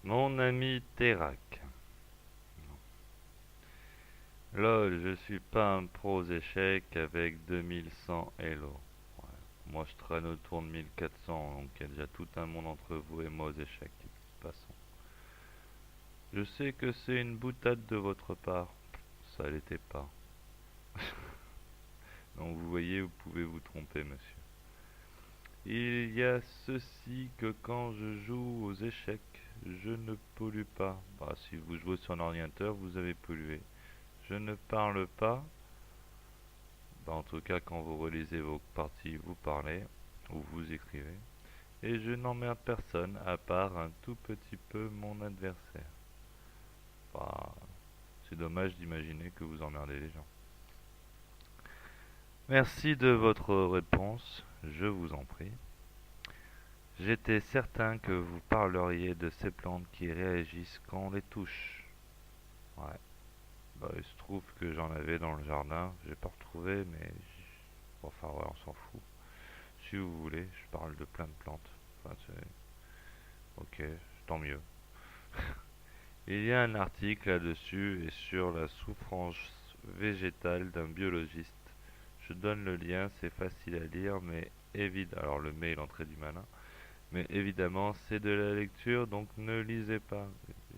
Mon ami Terak. Lol, je suis pas un pro aux échecs avec 2100 Elo. Ouais. Moi je traîne autour de 1400, donc il y a déjà tout un monde entre vous et moi aux échecs. De toute façon. Je sais que c'est une boutade de votre part. Ça l'était pas. Donc vous voyez, vous pouvez vous tromper, monsieur. Il y a ceci que quand je joue aux échecs, je ne pollue pas. Bah, si vous jouez sur un ordinateur, vous avez pollué. Je ne parle pas. Bah, en tout cas, quand vous relisez vos parties, vous parlez ou vous écrivez. Et je n'emmerde personne à part un tout petit peu mon adversaire. Bah, c'est dommage d'imaginer que vous emmerdez les gens. Merci de votre réponse, je vous en prie. J'étais certain que vous parleriez de ces plantes qui réagissent quand on les touche. Ouais. Bah, il se trouve que j'en avais dans le jardin. J'ai pas retrouvé, mais enfin ouais, on s'en fout. Si vous voulez, je parle de plein de plantes. Enfin, ok, tant mieux. Il y a un article là-dessus et sur la souffrance végétale d'un biologiste. Je donne le lien, c'est facile à lire, mais évidemment, alors le mail entrée du malin, mais évidemment c'est de la lecture, donc ne lisez pas.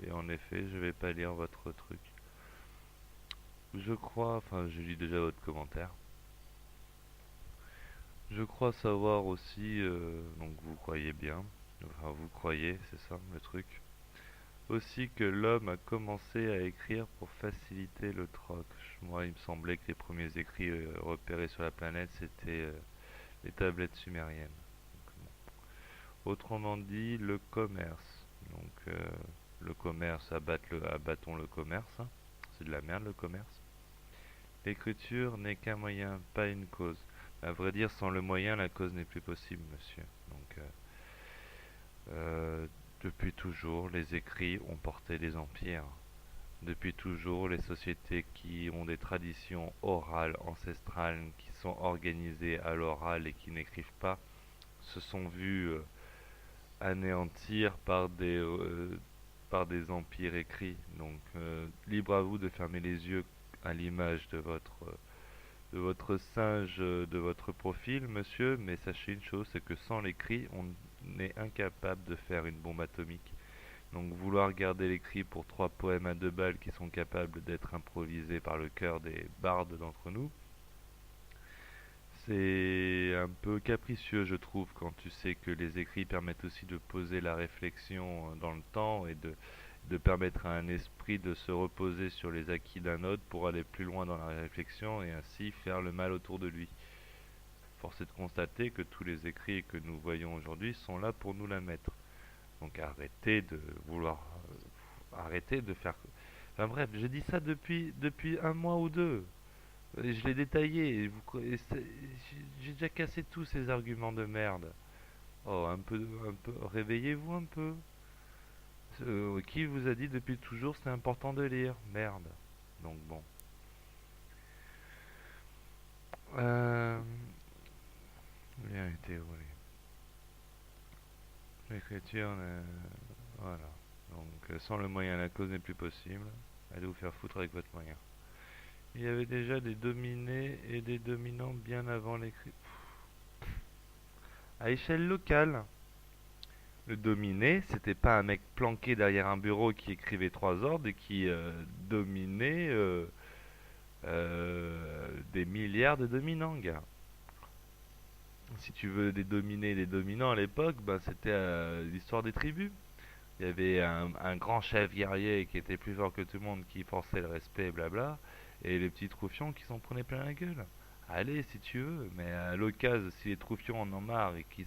Et en effet, je vais pas lire votre truc. Je crois, enfin, je lis déjà votre commentaire. Je crois savoir aussi, donc vous croyez bien, enfin vous croyez, c'est ça le truc, aussi que l'homme a commencé à écrire pour faciliter le troc. Moi, il me semblait que les premiers écrits repérés sur la planète, c'était les tablettes sumériennes. Donc, bon. Autrement dit, le commerce. Donc, le commerce, abattons le commerce, hein. C'est de la merde le commerce. L'écriture n'est qu'un moyen, pas une cause. À vrai dire, sans le moyen, la cause n'est plus possible, monsieur. Donc, euh, depuis toujours, les écrits ont porté des empires. Depuis toujours, les sociétés qui ont des traditions orales, ancestrales, qui sont organisées à l'oral et qui n'écrivent pas, se sont vues anéantir par des empires écrits. Donc, libre à vous de fermer les yeux à l'image de votre singe, de votre profil, monsieur, mais sachez une chose, c'est que sans l'écrit, on est incapable de faire une bombe atomique. Donc vouloir garder l'écrit pour trois poèmes à deux balles qui sont capables d'être improvisés par le cœur des bardes d'entre nous, c'est un peu capricieux, je trouve, quand tu sais que les écrits permettent aussi de poser la réflexion dans le temps et de permettre à un esprit de se reposer sur les acquis d'un autre pour aller plus loin dans la réflexion et ainsi faire le mal autour de lui. Force est de constater que tous les écrits que nous voyons aujourd'hui sont là pour nous la mettre. Donc arrêtez de vouloir... arrêtez de faire... Enfin bref, j'ai dit ça depuis un mois ou deux. Et je l'ai détaillé. J'ai déjà cassé tous ces arguments de merde. Oh, un peu, réveillez-vous un peu. Qui vous a dit depuis toujours c'est important de lire? Merde. Donc bon. Euh, vérité, oui. L'écriture, voilà. Donc sans le moyen, la cause n'est plus possible. Allez vous faire foutre avec votre moyen. Il y avait déjà des dominés et des dominants bien avant l'écrit. À échelle locale, le dominé, c'était pas un mec planqué derrière un bureau qui écrivait trois ordres et qui dominait des milliards de dominants, gars. Si tu veux des dominés et des dominants à l'époque, bah, c'était l'histoire des tribus. Il y avait un grand chef guerrier qui était plus fort que tout le monde, qui forçait le respect, blabla, et les petits troufions qui s'en prenaient plein la gueule. Allez, si tu veux, mais à l'occasion, si les troufions en ont marre et ils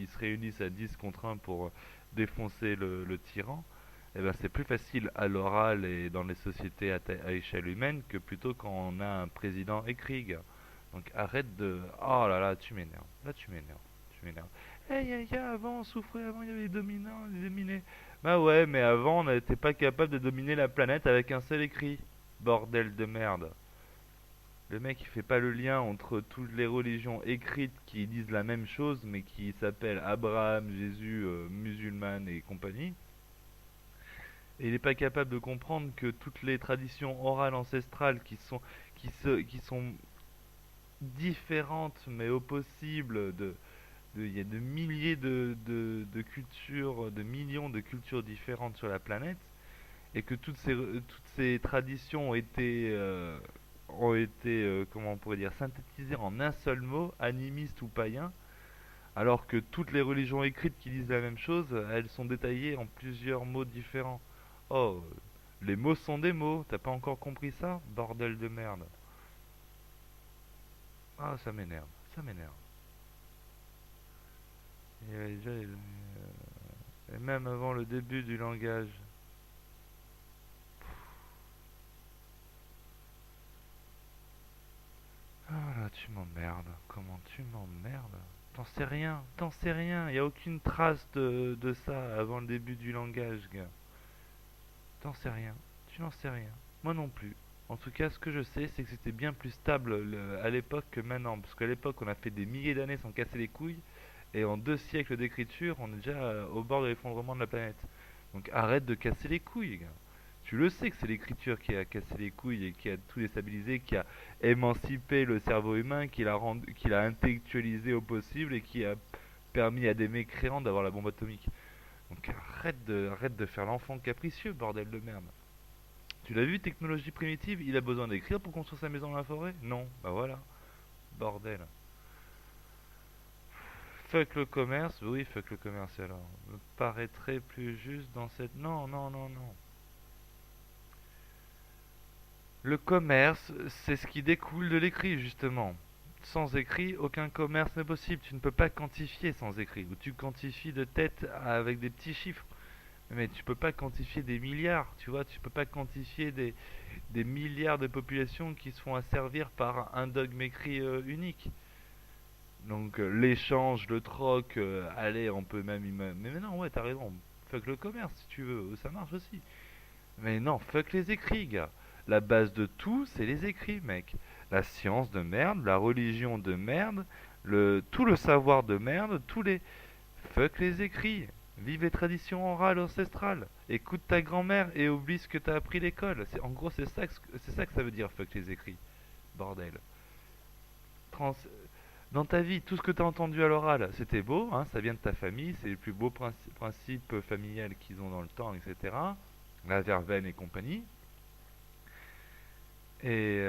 se réunissent à 10 contre un pour défoncer le tyran, eh ben c'est plus facile à l'oral et dans les sociétés à échelle humaine que plutôt quand on a un président écrit, gars. Donc arrête de... Oh là là, tu m'énerves. Là, tu m'énerves. Tu m'énerves. Avant on souffrait, avant il y avait les dominants, les dominés. Bah ouais, mais avant on n'était pas capable de dominer la planète avec un seul écrit. Bordel de merde. Le mec il fait pas le lien entre toutes les religions écrites qui disent la même chose mais qui s'appellent Abraham, Jésus, musulmane et compagnie. Et il n'est pas capable de comprendre que toutes les traditions orales ancestrales qui sont différentes mais au possible il y a de milliers de cultures, de millions de cultures différentes sur la planète, et que toutes ces traditions ont été comment on pourrait dire, synthétisées en un seul mot, animiste ou païen, alors que toutes les religions écrites qui disent la même chose, elles sont détaillées en plusieurs mots différents. Oh, les mots sont des mots, t'as pas encore compris ça? Bordel de merde. Ah, ça m'énerve, ça m'énerve. Et même avant le début du langage. Ah là, tu m'emmerdes. Comment tu m'emmerdes? T'en sais rien. Y a aucune trace de ça avant le début du langage, gars. T'en sais rien. Tu n'en sais rien. Moi non plus. En tout cas, ce que je sais, c'est que c'était bien plus stable à l'époque que maintenant. Parce qu'à l'époque, on a fait des milliers d'années sans casser les couilles. Et en 2 siècles d'écriture, on est déjà au bord de l'effondrement de la planète. Donc arrête de casser les couilles, gars. Tu le sais que c'est l'écriture qui a cassé les couilles et qui a tout déstabilisé, qui a émancipé le cerveau humain, qui l'a intellectualisé au possible et qui a permis à des mécréants d'avoir la bombe atomique. Donc arrête de faire l'enfant capricieux, bordel de merde. Tu l'as vu, technologie primitive, il a besoin d'écrire pour construire sa maison dans la forêt? Non, bah voilà, bordel. Fuck le commerce, oui, fuck le commerce alors. Me paraîtrait plus juste dans cette... Non, non, non, non. Le commerce, c'est ce qui découle de l'écrit, justement. Sans écrit, aucun commerce n'est possible. Tu ne peux pas quantifier sans écrit. Ou tu quantifies de tête avec des petits chiffres. Mais tu peux pas quantifier des milliards, tu vois. Tu peux pas quantifier des milliards de populations qui se font asservir par un dogme écrit unique. Donc l'échange, le troc, allez, on peut même... Mais non, ouais, t'as raison. Fuck le commerce, si tu veux. Ça marche aussi. Mais non, fuck les écrits, gars. La base de tout, c'est les écrits, mec. La science de merde, la religion de merde, tout le savoir de merde, tous les... Fuck les écrits. Vive les traditions orales ancestrales. Écoute ta grand-mère et oublie ce que t'as appris à l'école. En gros, c'est ça que ça veut dire, fuck les écrits. Bordel. Trans- Dans ta vie, tout ce que t'as entendu à l'oral, c'était beau, hein, ça vient de ta famille, c'est les plus beaux principes familiales qu'ils ont dans le temps, etc. La verveine et compagnie. Et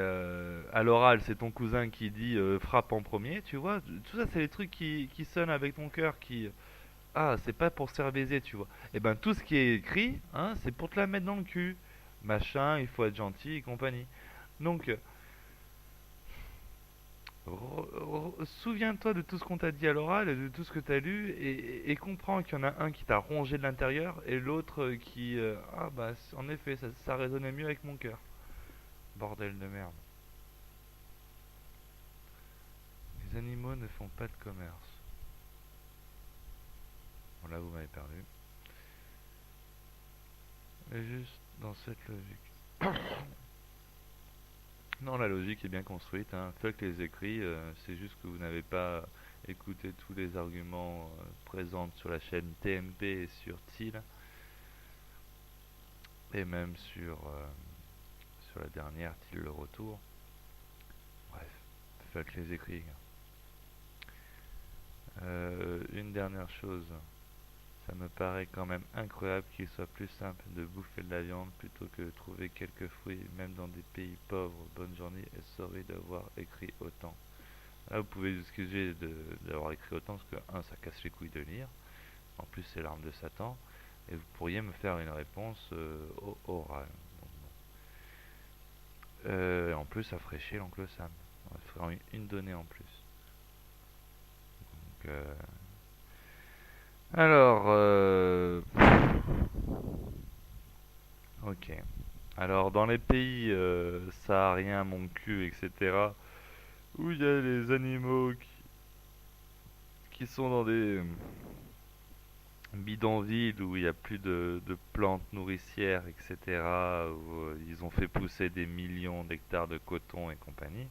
à l'oral, c'est ton cousin qui dit frappe en premier, tu vois. Tout ça, c'est les trucs qui sonnent avec ton cœur, qui... Ah, c'est pas pour se faire baiser, tu vois. Et ben, tout ce qui est écrit, hein, c'est pour te la mettre dans le cul. Machin, il faut être gentil et compagnie. Donc, souviens-toi de tout ce qu'on t'a dit à l'oral, et de tout ce que t'as lu, et comprends qu'il y en a un qui t'a rongé de l'intérieur, et l'autre qui... ah bah, en effet, ça résonnait mieux avec mon cœur. Bordel de merde. Les animaux ne font pas de commerce. Bon, là, vous m'avez perdu. Mais juste dans cette logique. Non, la logique est bien construite, hein. Fuck les écrits, c'est juste que vous n'avez pas écouté tous les arguments présents sur la chaîne TMP et sur TIL, et même sur la dernière, TIL le retour. Bref, fuck les écrits. Une dernière chose, ça me paraît quand même incroyable qu'il soit plus simple de bouffer de la viande plutôt que de trouver quelques fruits, même dans des pays pauvres. Bonne journée et sorry d'avoir écrit autant. Là, vous pouvez vous excuser d'avoir écrit autant parce que, un, ça casse les couilles de lire. En plus, c'est l'arme de Satan. Et vous pourriez me faire une réponse orale. Donc, bon. En plus, ça ferait chier l'oncle Sam. Ça ferait une donnée en plus. Donc, alors, ok. Alors, dans les pays sahariens, mon cul, etc., où il y a les animaux qui sont dans des bidonvilles où il n'y a plus de plantes nourricières, etc., où ils ont fait pousser des millions d'hectares de coton et compagnie,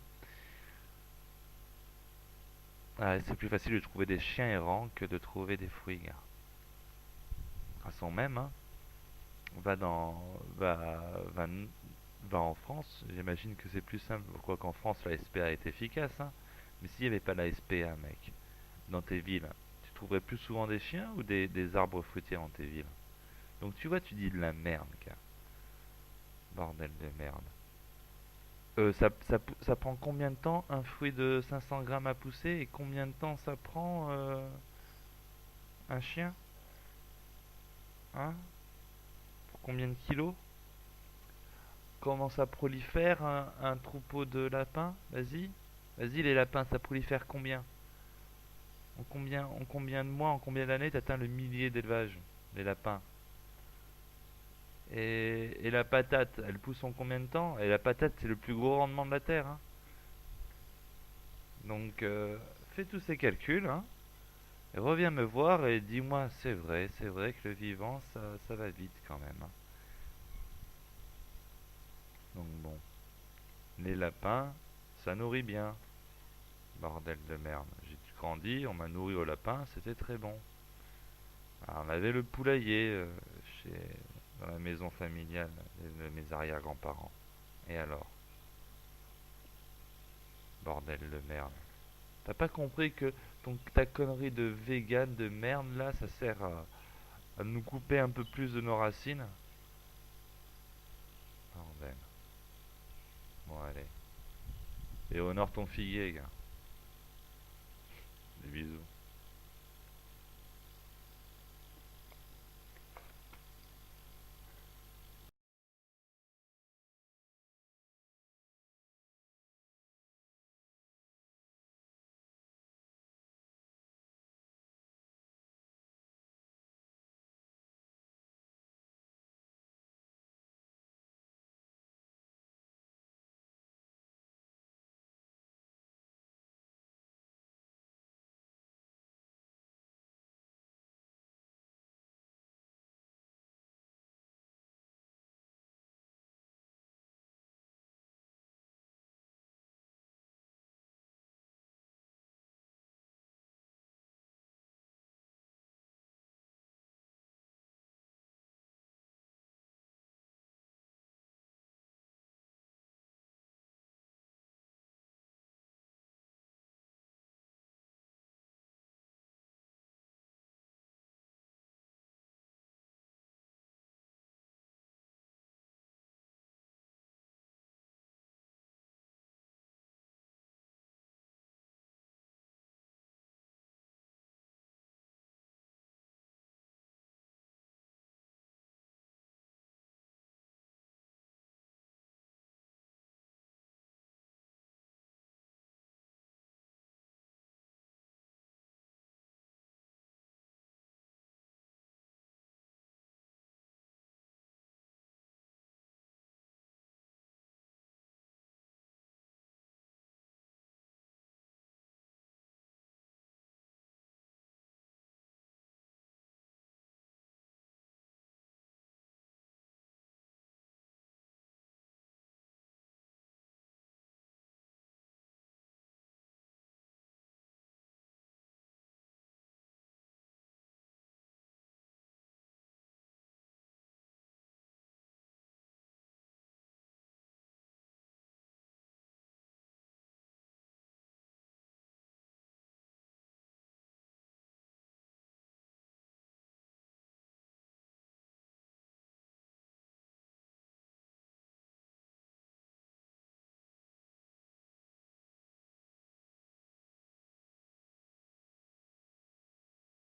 c'est plus facile de trouver des chiens errants que de trouver des fruits, gars. À son même, hein. Va dans, va, va en France. J'imagine que c'est plus simple. Quoi qu'en France, la SPA est efficace, hein. Mais s'il n'y avait pas la SPA, mec, dans tes villes, tu trouverais plus souvent des chiens ou des arbres fruitiers dans tes villes? Donc tu vois, tu dis de la merde, gars. Bordel de merde. Ça prend combien de temps un fruit de 500 grammes à pousser et combien de temps ça prend un chien? Hein? Pour combien de kilos? Comment ça prolifère un troupeau de lapins? Vas-y. Vas-y, les lapins, ça prolifère combien? En combien de mois, en combien d'années t'atteins le millier d'élevage? Les lapins. Et la patate, elle pousse en combien de temps? Et la patate, c'est le plus gros rendement de la terre, hein. Donc, fais tous ces calculs, hein. Et reviens me voir et dis-moi, c'est vrai que le vivant, ça va vite quand même, hein. Donc bon, les lapins, ça nourrit bien. Bordel de merde. J'ai grandi, on m'a nourri au lapin, c'était très bon. Alors, on avait le poulailler chez, dans la maison familiale de mes arrière-grands-parents. Et alors, bordel de merde. T'as pas compris que ta connerie de vegan de merde là, ça sert à nous couper un peu plus de nos racines? Bordel. Bon, allez. Et honore ton figuier, gars. Des bisous.